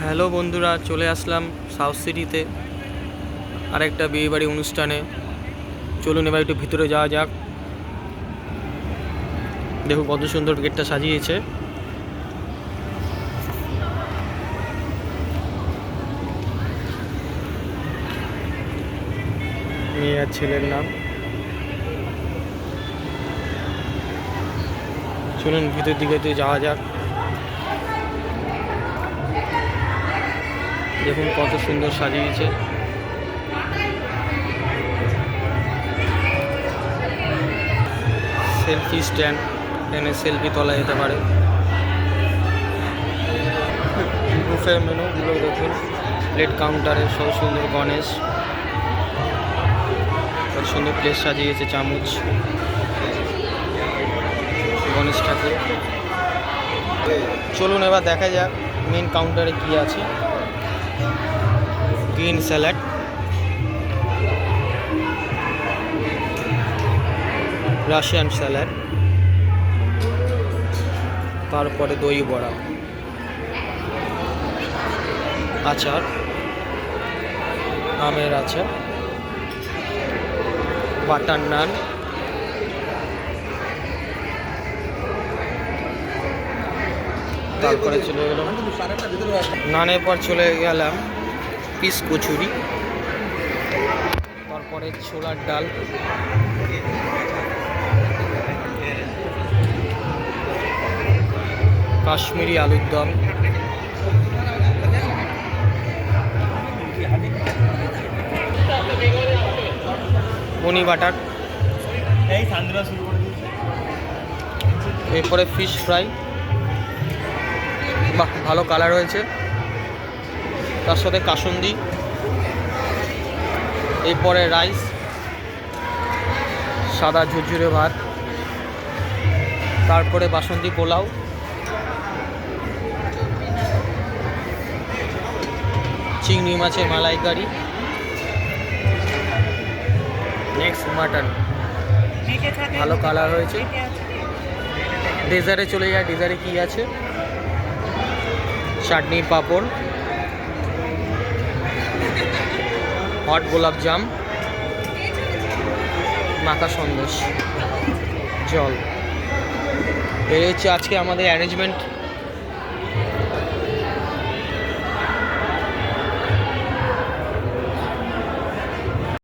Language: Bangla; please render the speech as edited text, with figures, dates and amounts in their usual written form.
হ্যালো বন্ধুরা, চলে আসলাম সাউথ সিটিতে আরেকটা বিয়েবাড়ি অনুষ্ঠানে। চলুন এবার একটু ভিতরে যাওয়া যাক। দেখুন কত সুন্দর গেটটা সাজিয়েছে। মেয়ে আর ছেলের নাম। চলুন ভিতর দিকে যাওয়া যাক। দেখুন কত সুন্দর সাজিয়েছে। সেলফি স্ট্যান্ড, এখানে সেলফি তোলা যেতে পারে। বুফে মেনুগুলো দেখুন, প্লেট কাউন্টারে সব সুন্দর গণেশ, কত সুন্দর প্লেট সাজিয়েছে, চামচ, গণেশ ঠাকুর। চলুন এবার দেখা যাক মেন কাউন্টারে কি আছে। গ্রিন স্যালাড, রাশিয়ান স্যালাড, তারপরে দই বড়া, আচার, আমের আচার, বাটার নান, তারপরে চলে গেলাম নানের পর চলে গেলাম পিস কচুরি, তারপরে ছোলার ডাল, কাশ্মীরি আলুর দম, পনি বাটার, এরপরে ফিশ ফ্রাই। বাহ, ভালো কালার হয়েছে। তার সাথে কাসুন্দি, এরপরে রাইস, সাদা ঝুরঝুরে ভাত, তারপরে বাসন্তী পোলাও, চিংড়ি মাছের মালাইকারি, নেক্সট মাটন। ভালো কালার হয়েছে। ডেজার্টে চলে যায়। ডেজার্টে কি আছে? চাটনি, পাঁপড়, হট গোলাপ জাম, মাখা সন্দেশ, জল। এই হচ্ছে আজকে আমাদের অ্যারেঞ্জমেন্ট।